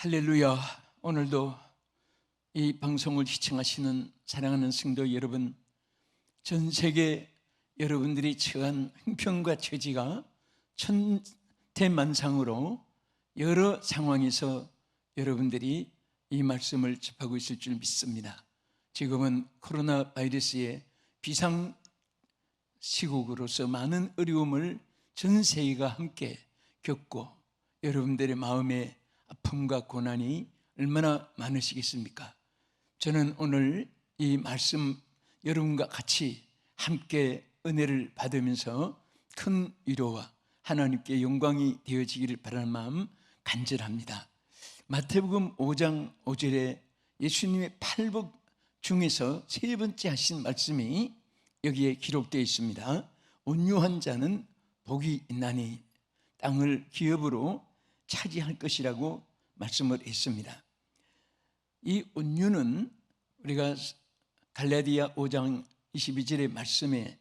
할렐루야. 오늘도 이 방송을 시청하시는 사랑하는 성도 여러분, 전 세계 여러분들이 처한 형편과 처지가 천태만상으로 여러 상황에서 여러분들이 이 말씀을 접하고 있을 줄 믿습니다. 지금은 코로나 바이러스의 비상 시국으로서 많은 어려움을 전 세계가 함께 겪고 여러분들의 마음에 아픔과 고난이 얼마나 많으시겠습니까? 저는 오늘 이 말씀 여러분과 같이 함께 은혜를 받으면서 큰 위로와 하나님께 영광이 되어지기를 바라는 마음 간절합니다. 마태복음 5장 5절에 예수님의 팔복 중에서 세 번째 하신 말씀이 여기에 기록되어 있습니다. 온유한 자는 복이 있나니 땅을 기업으로 차지할 것이라고 말씀을 했습니다. 이 온유는 우리가 갈라디아 5장 22절의 말씀에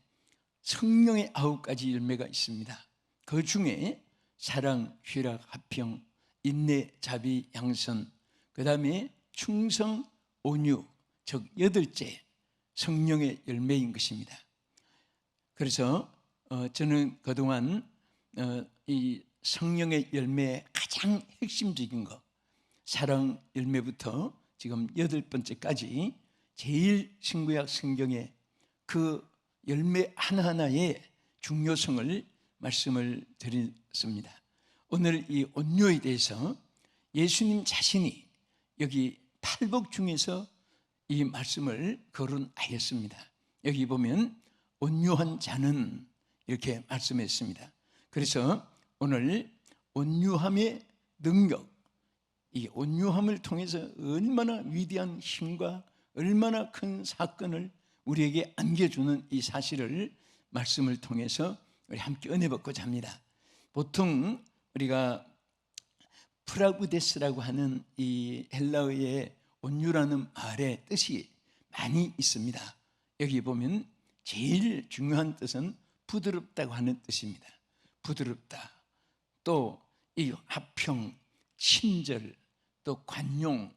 성령의 9가지 열매가 있습니다. 그 중에 사랑, 희락, 화평, 인내, 자비, 양선, 그 다음에 충성, 온유, 즉 8째 성령의 열매인 것입니다. 그래서 저는 그동안 이 성령의 열매의 가장 핵심적인 것, 사랑 열매부터 지금 8번째까지 제일 신구약 성경의 그 열매 하나하나의 중요성을 말씀을 드렸습니다. 오늘 이 온유에 대해서 예수님 자신이 여기 팔복 중에서 이 말씀을 거론하였습니다. 여기 보면 온유한 자는 이렇게 말씀했습니다. 그래서 오늘 온유함의 능력, 이 온유함을 통해서 얼마나 위대한 힘과 얼마나 큰 사건을 우리에게 안겨주는 이 사실을 말씀을 통해서 우리 함께 은혜 받고자 합니다. 보통 우리가 프라우데스라고 하는 이 헬라어의 온유라는 말의 뜻이 많이 있습니다. 여기 보면 제일 중요한 뜻은 부드럽다고 하는 뜻입니다. 부드럽다. 또 이 화평, 친절, 또 관용,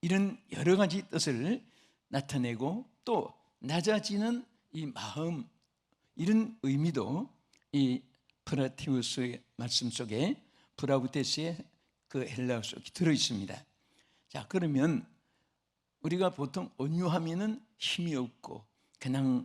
이런 여러 가지 뜻을 나타내고 또 낮아지는 이 마음, 이런 의미도 이 프라티우스의 말씀 속에 브라우데스의 그 헬라어 속에 들어 있습니다. 자, 그러면 우리가 보통 온유하면은 힘이 없고 그냥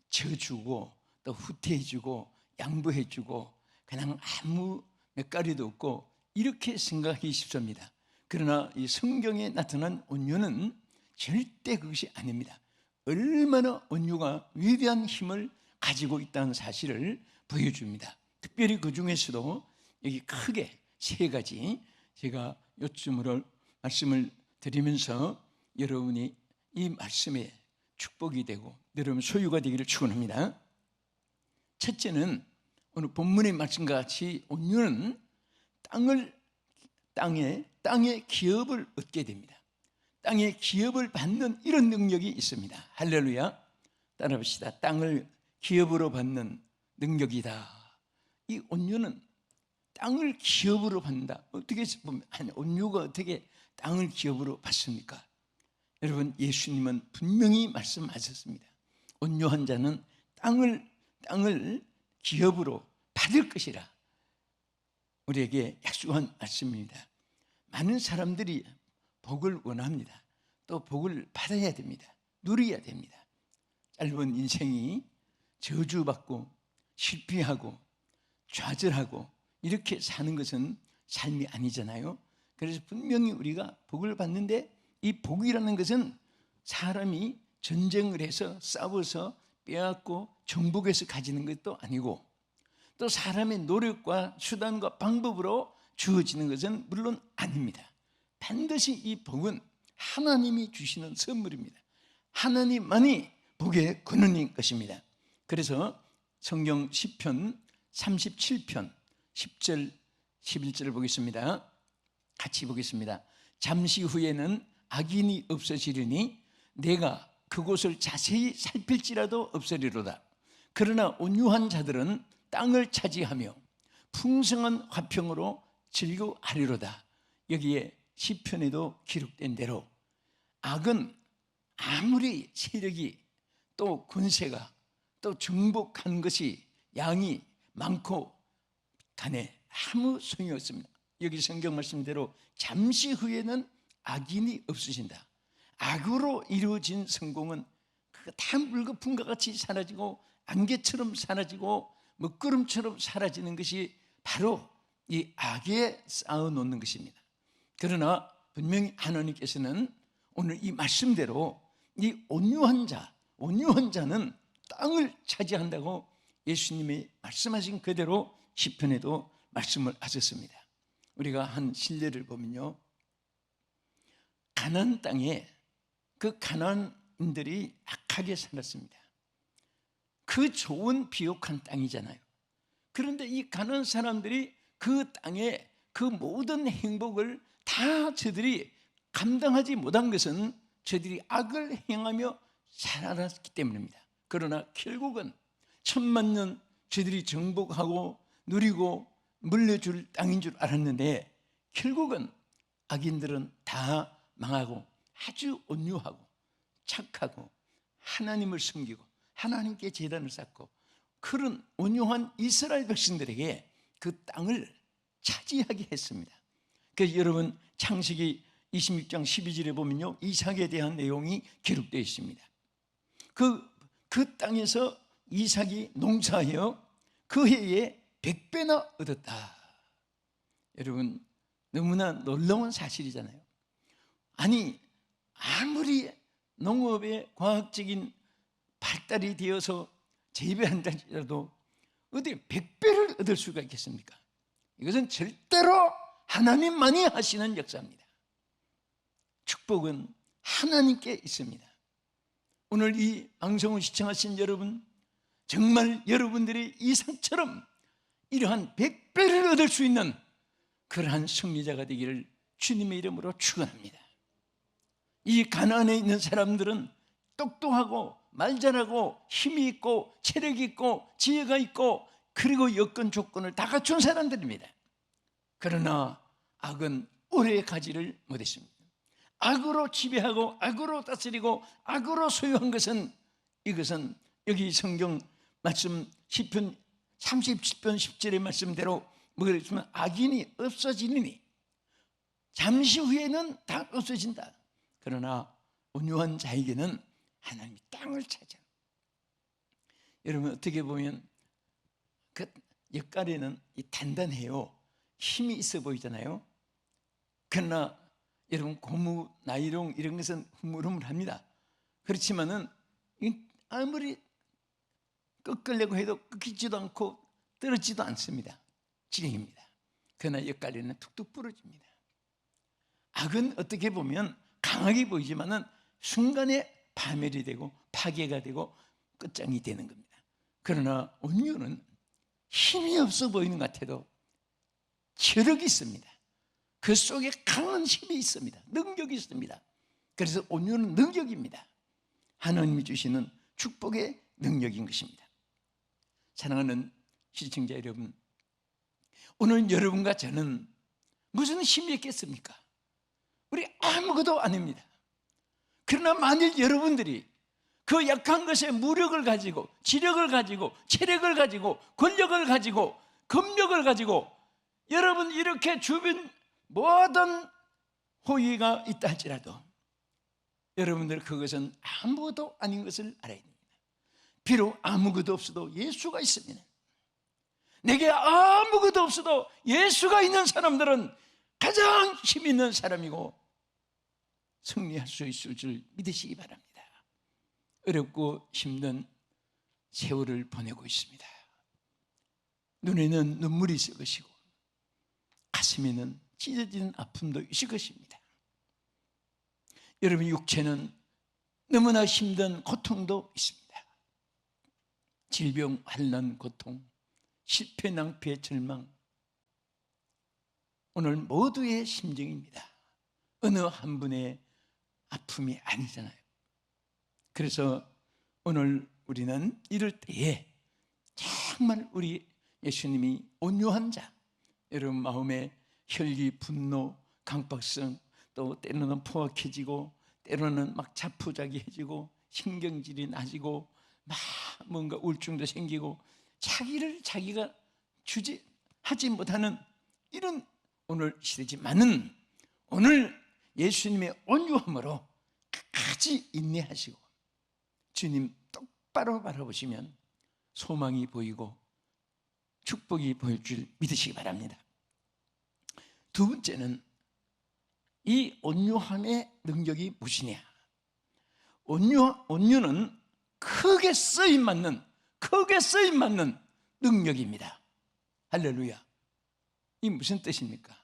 져주고 또 후퇴해주고 양보해주고 그냥 아무 몇 가지도 없고 이렇게 생각하기 쉽습니다. 그러나 이 성경에 나타난 온유는 절대 그것이 아닙니다. 얼마나 온유가 위대한 힘을 가지고 있다는 사실을 보여줍니다. 특별히 그 중에서도 여기 크게 세 가지 제가 요즘으로 말씀을 드리면서 여러분이 이 말씀에 축복이 되고 여러분 소유가 되기를 축원합니다. 첫째는 오늘 본문의 말씀과 같이 온유는 땅의 기업을 얻게 됩니다. 땅의 기업을 받는 이런 능력이 있습니다. 할렐루야. 따라합시다. 땅을 기업으로 받는 능력이다. 이 온유는 땅을 기업으로 받는다. 어떻게 보면 온유가 어떻게 땅을 기업으로 받습니까? 여러분, 예수님은 분명히 말씀하셨습니다. 온유한 자는 땅을 기업으로 받을 것이라 우리에게 약속한 말씀입니다. 많은 사람들이 복을 원합니다. 또 복을 받아야 됩니다. 누려야 됩니다. 짧은 인생이 저주받고 실패하고 좌절하고 이렇게 사는 것은 삶이 아니잖아요. 그래서 분명히 우리가 복을 받는데 이 복이라는 것은 사람이 전쟁을 해서 싸워서 빼앗고 정복해서 가지는 것도 아니고 또 사람의 노력과 수단과 방법으로 주어지는 것은 물론 아닙니다. 반드시 이 복은 하나님이 주시는 선물입니다. 하나님만이 복의 근원인 것입니다. 그래서 성경 시편 37편 10절 11절을 보겠습니다. 같이 보겠습니다. 잠시 후에는 악인이 없어지리니 내가 그곳을 자세히 살필지라도 없으리로다. 그러나 온유한 자들은 땅을 차지하며 풍성한 화평으로 즐거워하리로다. 여기에 시편에도 기록된 대로 악은 아무리 세력이 또 권세가 또 정복한 것이 양이 많고 간에 아무 소용이 없습니다. 여기 성경 말씀대로 잠시 후에는 악인이 없어진다. 악으로 이루어진 성공은 그거 다 물거품과 같이 사라지고 안개처럼 사라지고 먹구름처럼 사라지는 것이 바로 이 악에 쌓아놓는 것입니다. 그러나 분명히 하나님께서는 오늘 이 말씀대로 이 온유한 자는 땅을 차지한다고 예수님이 말씀하신 그대로 시편에도 말씀을 하셨습니다. 우리가 한 신뢰를 보면요, 가나안 땅에 그 가나안인들이 악하게 살았습니다. 그 좋은 비옥한 땅이잖아요. 그런데 이 가나안 사람들이 그 땅에 그 모든 행복을 다 저들이 감당하지 못한 것은 저들이 악을 행하며 살아났기 때문입니다. 그러나 결국은 천만년 저들이 정복하고 누리고 물려줄 땅인 줄 알았는데 결국은 악인들은 다 망하고 아주 온유하고 착하고 하나님을 섬기고 하나님께 제단을 쌓고 그런 온유한 이스라엘 백성들에게 그 땅을 차지하게 했습니다. 그래서 여러분 창세기 26장 12절에 보면요, 이삭에 대한 내용이 기록되어 있습니다. 그 땅에서 이삭이 농사하여 그 해에 100배나 얻었다. 여러분 너무나 놀라운 사실이잖아요. 아니 아무리 농업의 과학적인 발달이 되어서 재배한다 하더라도 어디 100배를 얻을 수가 있겠습니까? 이것은 절대로 하나님만이 하시는 역사입니다. 축복은 하나님께 있습니다. 오늘 이 방송을 시청하신 여러분, 정말 여러분들이 이삭처럼 이러한 100배를 얻을 수 있는 그러한 승리자가 되기를 주님의 이름으로 축원합니다. 이 가나안에 있는 사람들은 똑똑하고 말 잘하고 힘이 있고 체력이 있고 지혜가 있고 그리고 여건 조건을 다 갖춘 사람들입니다. 그러나 악은 오래 가지를 못했습니다. 악으로 지배하고 악으로 다스리고 악으로 소유한 것은 이것은 여기 성경 말씀 시편 37편 10절의 말씀대로 뭐가 있으면 악인이 없어지느니 잠시 후에는 다 없어진다. 그러나 온유한 자에게는 하나님이 땅을 차지합니다. 여러분 어떻게 보면 그 옆가리는 단단해요. 힘이 있어 보이잖아요. 그러나 여러분 고무, 나이롱 이런 것은 흐물흐물합니다. 그렇지만은 아무리 꺾으려고 해도 꺾이지도 않고 떨어지지도 않습니다. 지경입니다. 그러나 옆가리는 툭툭 부러집니다. 악은 어떻게 보면 강하게 보이지만은 순간에 파멸이 되고 파괴가 되고 끝장이 되는 겁니다. 그러나 온유는 힘이 없어 보이는 것 같아도 체력이 있습니다. 그 속에 강한 힘이 있습니다. 능력이 있습니다. 그래서 온유는 능력입니다. 하나님이 주시는 축복의 능력인 것입니다. 사랑하는 시청자 여러분, 오늘 여러분과 저는 무슨 힘이 있겠습니까? 우리 아무것도 아닙니다. 그러나 만일 여러분들이 그 약한 것에 무력을 가지고 지력을 가지고 체력을 가지고 권력을 가지고 검력을 가지고 여러분 이렇게 주변 모든 호의가 있다 할지라도 여러분들 그것은 아무것도 아닌 것을 알아야 됩니다. 비록 아무것도 없어도 예수가 있습니다. 내게 아무것도 없어도 예수가 있는 사람들은 가장 힘 있는 사람이고 승리할 수 있을 줄 믿으시기 바랍니다. 어렵고 힘든 세월을 보내고 있습니다. 눈에는 눈물이 있을 것이고 가슴에는 찢어지는 아픔도 있을 것입니다. 여러분 육체는 너무나 힘든 고통도 있습니다. 질병, 환난, 고통, 실패, 낭패, 절망, 오늘 모두의 심정입니다. 어느 한 분의 아픔이 아니잖아요. 그래서 오늘 우리는 이럴 때에 정말 우리 예수님이 온유한 자, 여러분 마음에 혈기, 분노, 강박성, 또 때로는 포악해지고 때로는 막 자포자기해지고 신경질이 나지고 막 뭔가 우울증도 생기고 자기를 자기가 하지 못하는 이런 오늘 시대지만은 오늘 예수님의 온유함으로 끝까지 인내하시고 주님 똑바로 바라보시면 소망이 보이고 축복이 보일 줄 믿으시기 바랍니다. 두 번째는 이 온유함의 능력이 무엇이냐? 온유는 크게 쓰임받는 능력입니다. 할렐루야. 이 무슨 뜻입니까?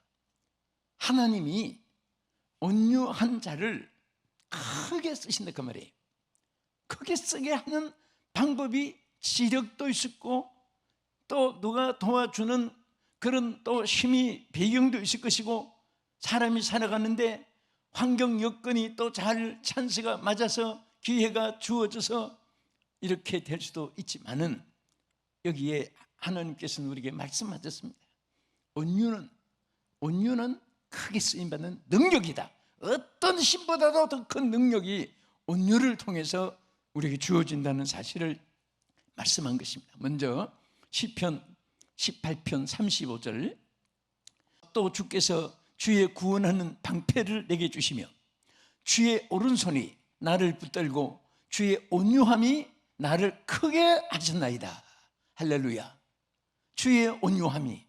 하나님이 온유한 자를 크게 쓰신다 그 말이에요. 크게 쓰게 하는 방법이 지력도 있었고 또 누가 도와주는 그런 또 힘이 배경도 있을 것이고 사람이 살아가는데 환경 여건이 또 잘 찬스가 맞아서 기회가 주어져서 이렇게 될 수도 있지만은 여기에 하나님께서는 우리에게 말씀하셨습니다. 온유는 크게 쓰임받는 능력이다. 어떤 힘보다도 더 큰 능력이 온유를 통해서 우리에게 주어진다는 사실을 말씀한 것입니다. 먼저 시편 18편 35절 또 주께서 주의 구원하는 방패를 내게 주시며 주의 오른손이 나를 붙들고 주의 온유함이 나를 크게 하셨나이다. 할렐루야. 주의 온유함이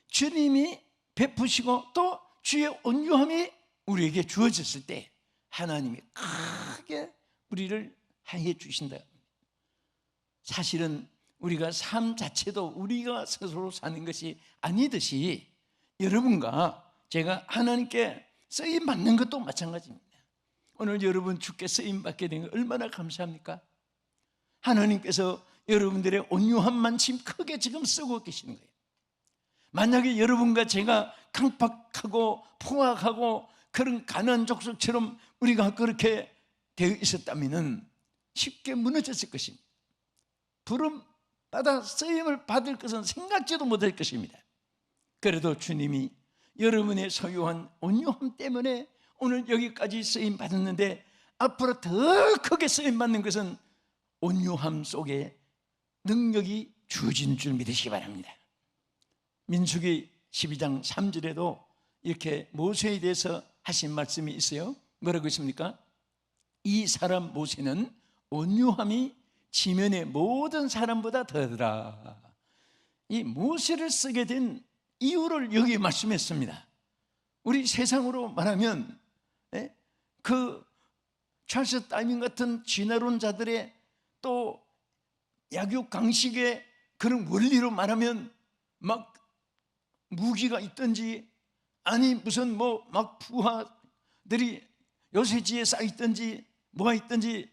주님이 베푸시고 또 주의 온유함이 우리에게 주어졌을 때 하나님이 크게 우리를 해 주신다. 사실은 우리가 삶 자체도 우리가 스스로 사는 것이 아니듯이 여러분과 제가 하나님께 쓰임받는 것도 마찬가지입니다. 오늘 여러분 주께 쓰임받게 된 거 얼마나 감사합니까? 하나님께서 여러분들의 온유함만큼 크게 지금 쓰고 계시는 거예요. 만약에 여러분과 제가 강팍하고 포악하고 그런 가난한 족속처럼 우리가 그렇게 되어 있었다면 쉽게 무너졌을 것입니다. 부름 받아 쓰임을 받을 것은 생각지도 못할 것입니다. 그래도 주님이 여러분의 소유한 온유함 때문에 오늘 여기까지 쓰임 받았는데 앞으로 더 크게 쓰임 받는 것은 온유함 속에 능력이 주어지는 줄 믿으시기 바랍니다. 민수기 12장 3절에도 이렇게 모세에 대해서 하신 말씀이 있어요. 뭐라고 있습니까? 이 사람 모세는 온유함이 지면의 모든 사람보다 더하더라. 이 모세를 쓰게 된 이유를 여기 말씀했습니다. 우리 세상으로 말하면 그 찰스 다윈 같은 진화론 자들의 또 약육 강식의 그런 원리로 말하면 막 무기가 있든지 아니 무슨 뭐 막 부하들이 요새지에 쌓여 있든지 뭐가 있든지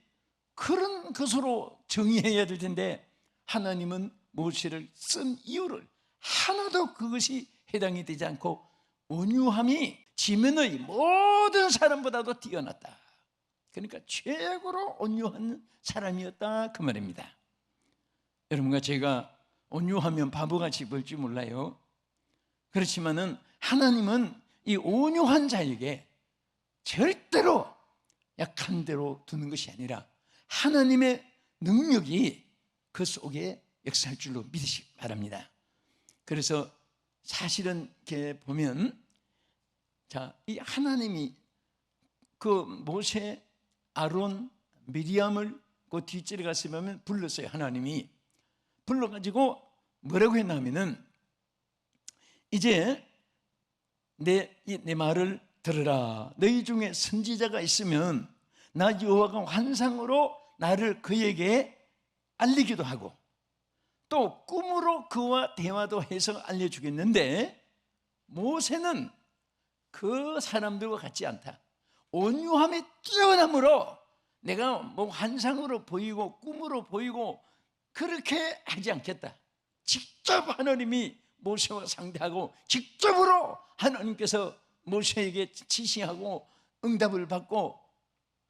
그런 것으로 정의해야 될 텐데 하나님은 모세를 쓴 이유를 하나도 그것이 해당이 되지 않고 온유함이 지면의 모든 사람보다도 뛰어났다. 그러니까 최고로 온유한 사람이었다 그 말입니다. 여러분과 제가 온유하면 바보같이 보일지 몰라요. 그렇지만은 하나님은 이 온유한 자에게 절대로 약한 대로 두는 것이 아니라 하나님의 능력이 그 속에 역사할 줄로 믿으시기 바랍니다. 그래서 사실은 이렇게 보면 이 하나님이 그 모세, 아론, 미리암을 그 뒷줄에 가서 보면 불렀어요. 하나님이 불러가지고 뭐라고 했냐면은 이제 내 말을 들으라. 너희 중에 선지자가 있으면 나 여호와가 환상으로 나를 그에게 알리기도 하고 또 꿈으로 그와 대화도 해서 알려주겠는데 모세는 그 사람들과 같지 않다. 온유함이 뛰어남으로 내가 뭐 환상으로 보이고 꿈으로 보이고 그렇게 하지 않겠다. 직접 하나님이 모세와 상대하고 직접으로 하나님께서 모세에게 지시하고 응답을 받고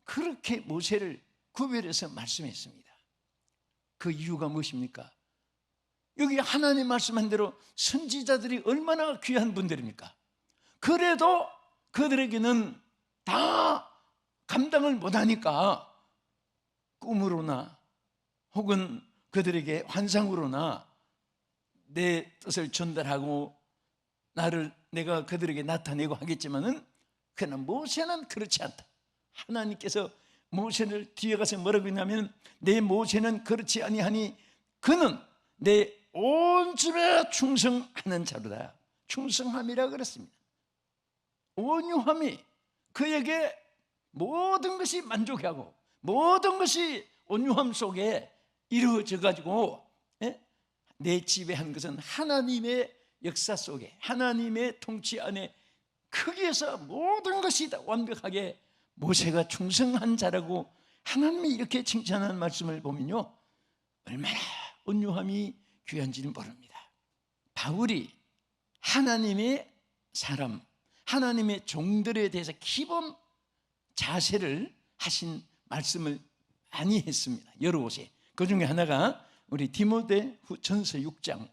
그렇게 모세를 구별해서 말씀했습니다. 그 이유가 무엇입니까? 여기 하나님 말씀한 대로 선지자들이 얼마나 귀한 분들입니까? 그래도 그들에게는 다 감당을 못하니까 꿈으로나 혹은 그들에게 환상으로나 내 뜻을 전달하고 내가 그들에게 나타내고 하겠지만은 그러나 모세는 그렇지 않다. 하나님께서 모세를 뒤에 가서 뭐라고 했냐면 내 모세는 그렇지 아니하니 그는 내 온 집에 충성하는 자로다. 충성함이라 그랬습니다. 온유함이 그에게 모든 것이 만족하고 모든 것이 온유함 속에 이루어져 가지고 내 집에 한 것은 하나님의 역사 속에 하나님의 통치 안에 거기에서 모든 것이 다 완벽하게 모세가 충성한 자라고 하나님이 이렇게 칭찬하는 말씀을 보면요, 얼마나 온유함이 귀한지는 모릅니다. 바울이 하나님의 사람, 하나님의 종들에 대해서 기본 자세를 하신 말씀을 많이 했습니다. 여러 곳에. 그 중에 하나가 우리 디모데전서 6장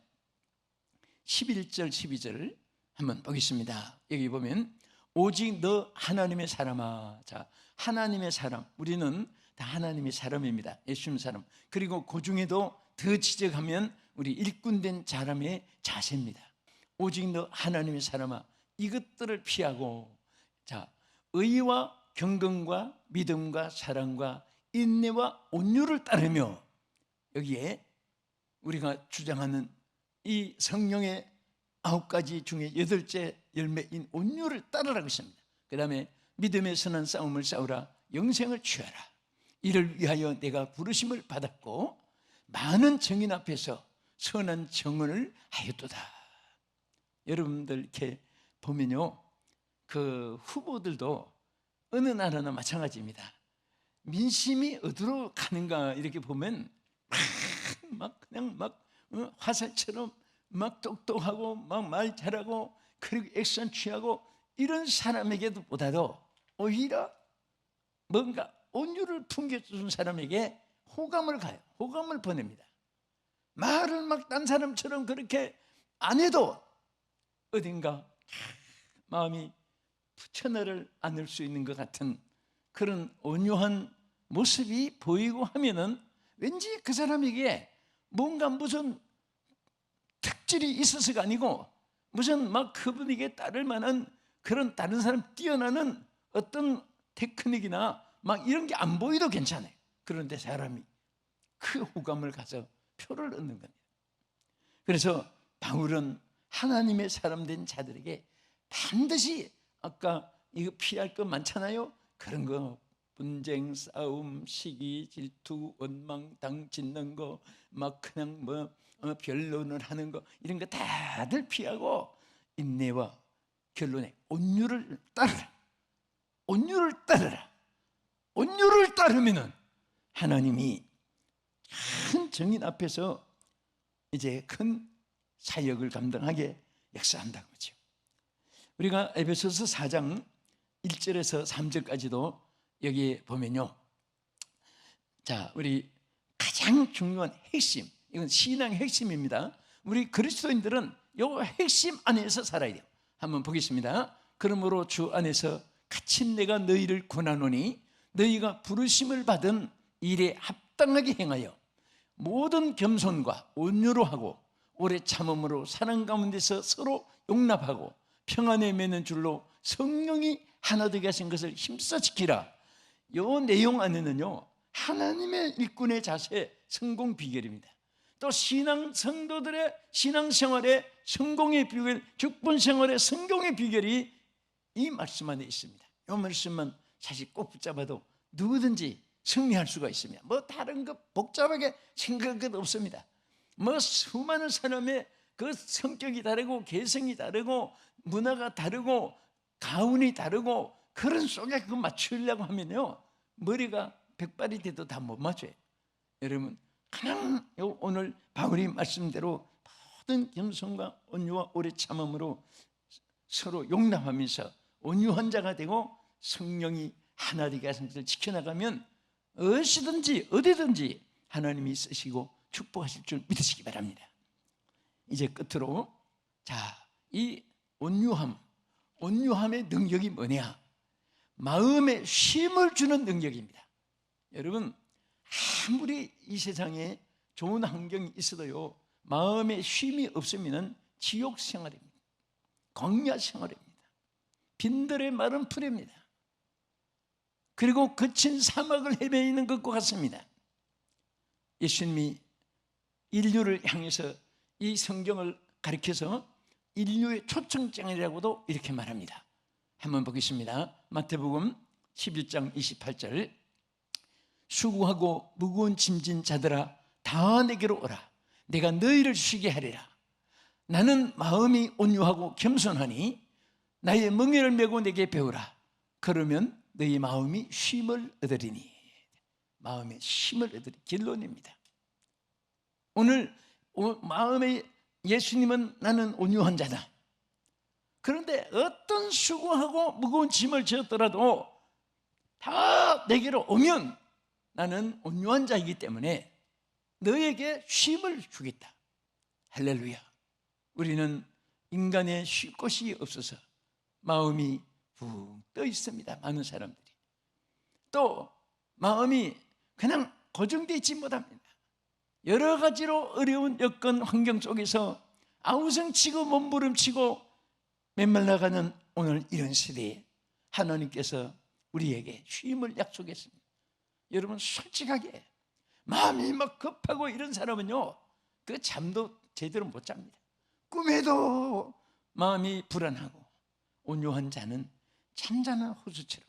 11절 12절을 한번 보겠습니다. 여기 보면 오직 너 하나님의 사람아. 자, 하나님의 사람, 우리는 다 하나님의 사람입니다. 예수님 사람. 그리고 그 중에도 더 지적하면 우리 일꾼된 사람의 자세입니다. 오직 너 하나님의 사람아, 이것들을 피하고, 자, 의와 경건과 믿음과 사랑과 인내와 온유를 따르며, 여기에 우리가 주장하는 이 성령의 9가지 중에 8째 열매인 온유를 따르라고 했습니다. 그 다음에 믿음의 선한 싸움을 싸우라, 영생을 취하라. 이를 위하여 내가 부르심을 받았고 많은 증인 앞에서 선한 증언을 하였도다. 여러분들 이렇게 보면요, 그 후보들도 어느 나라나 마찬가지입니다. 민심이 어디로 가는가 이렇게 보면 그냥 화살처럼 막 똑똑하고 막 말 잘하고 그리고 액션 취하고 이런 사람에게도 보다도 오히려 뭔가 온유를 풍겨주는 사람에게 호감을 가요. 호감을 보냅니다. 말을 막 딴 사람처럼 그렇게 안 해도 어딘가 마음이 천하를 안을 수 있는 것 같은 그런 온유한 모습이 보이고 하면은 왠지 그 사람에게 뭔가 무슨 특질이 있어서가 아니고 무슨 막 그분에게 따를 만한 그런 다른 사람 뛰어나는 어떤 테크닉이나 막 이런 게 안 보이도 괜찮아요. 그런데 사람이 그 호감을 가져 표를 얻는 겁니다. 그래서 바울은 하나님의 사람 된 자들에게 반드시 아까 이거 피할 거 많잖아요. 그런 거 분쟁, 싸움, 시기, 질투, 원망, 당 짓는 거, 막 그냥 변론을 하는 거 이런 거 다들 피하고 인내와 결론에 온유를 따르라. 온유를 따르라. 온유를 따르면은 하나님이 큰 증인 앞에서 이제 큰 사역을 감당하게 역사한다고 하죠. 우리가 에베소서 4장 1절에서 3절까지도 여기에 보면요, 자, 우리 가장 중요한 핵심, 이건 신앙의 핵심입니다. 우리 그리스도인들은 이 핵심 안에서 살아야 돼요. 한번 보겠습니다. 그러므로 주 안에서 갇힌 내가 너희를 권하노니 너희가 부르심을 받은 일에 합당하게 행하여 모든 겸손과 온유로 하고 오래 참음으로 사랑 가운데서 서로 용납하고 평안에 맺는 줄로 성령이 하나 되게 하신 것을 힘써 지키라. 이 내용 안에는요, 하나님의 일꾼의 자세, 성공 비결입니다. 또 신앙 성도들의 신앙생활의 성공의 비결, 죽분 생활의 성공의 비결이 이 말씀 안에 있습니다. 이 말씀만 사실 꼭 붙잡아도 누구든지 승리할 수가 있습니다. 뭐 다른 거 복잡하게 생각할 것 없습니다. 뭐 수많은 사람의 그 성격이 다르고 개성이 다르고 문화가 다르고 가운이 다르고 그런 속에 그거 맞추려고 하면요, 머리가 백발이 돼도 다 못 맞춰요. 여러분, 그냥 오늘 바울이 말씀대로 모든 겸손과 온유와 오래 참음으로 서로 용납하면서 온유한 자가 되고 성령이 하나 되게 하신 것을 지켜나가면 어디든지 어디든지 하나님이 쓰시고 축복하실 줄 믿으시기 바랍니다. 이제 끝으로, 자, 이 온유함의 능력이 뭐냐? 마음에 쉼을 주는 능력입니다. 여러분, 아무리 이 세상에 좋은 환경이 있어도요, 마음에 쉼이 없으면 지옥 생활입니다. 광야 생활입니다. 빈들의 마른 풀입니다. 그리고 거친 사막을 헤매이는 것과 같습니다. 예수님이 인류를 향해서 이 성경을 가리켜서 인류의 초청장이라고도 이렇게 말합니다. 한번 보겠습니다. 마태복음 11장 28절, 수고하고 무거운 짐진 자들아 다 내게로 오라. 내가 너희를 쉬게 하리라. 나는 마음이 온유하고 겸손하니 나의 멍에를 메고 내게 배우라. 그러면 너희 마음이 쉼을 얻으리니. 마음에 쉼을 얻으리. 결론입니다. 오늘 마음에 예수님은 나는 온유한 자다. 그런데 어떤 수고하고 무거운 짐을 지었더라도 다 내게로 오면 나는 온유한 자이기 때문에 너에게 쉼을 주겠다. 할렐루야. 우리는 인간의 쉴 곳이 없어서 마음이 붕 떠 있습니다. 많은 사람들이. 또 마음이 그냥 고정되어 있지 못합니다. 여러 가지로 어려운 여건 환경 속에서 아우성치고 몸부림치고 메말라가는 오늘 이런 시대에 하나님께서 우리에게 쉼을 약속했습니다. 여러분, 솔직하게 마음이 막 급하고 이런 사람은요, 그 잠도 제대로 못 잡니다. 꿈에도 마음이 불안하고, 온유한 자는 잔잔한 호수처럼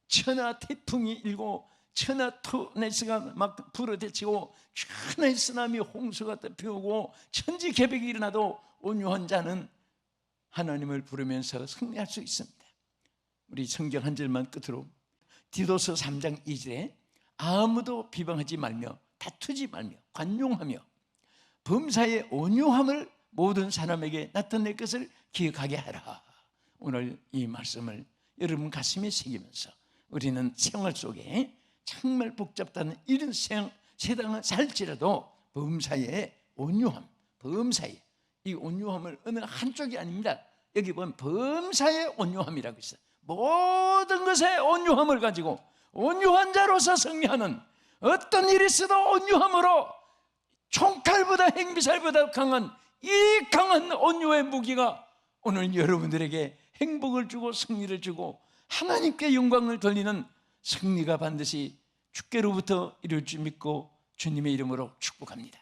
천하 태풍이 일고 천하 토네스가 막 불어대치고 천하의 쓰나미 홍수가 덮여오고 천지개벽이 일어나도 온유한 자는 하나님을 부르면서 승리할 수 있습니다. 우리 성경 한 절만 끝으로, 디도서 3장 2절에 아무도 비방하지 말며 다투지 말며 관용하며 범사의 온유함을 모든 사람에게 나타낼 것을 기억하게 하라. 오늘 이 말씀을 여러분 가슴에 새기면서 우리는 생활 속에 정말 복잡다는 이런 세상을 살지라도 범사의 온유함, 범사의 이 온유함을 어느 한쪽이 아닙니다. 여기 보면 범사의 온유함이라고 있어요. 모든 것에 온유함을 가지고 온유한 자로서 승리하는, 어떤 일이 있어도 온유함으로 총칼보다 행비살보다 강한 이 강한 온유의 무기가 오늘 여러분들에게 행복을 주고 승리를 주고 하나님께 영광을 돌리는 승리가 반드시 주께로부터 이룰 줄 믿고 주님의 이름으로 축복합니다.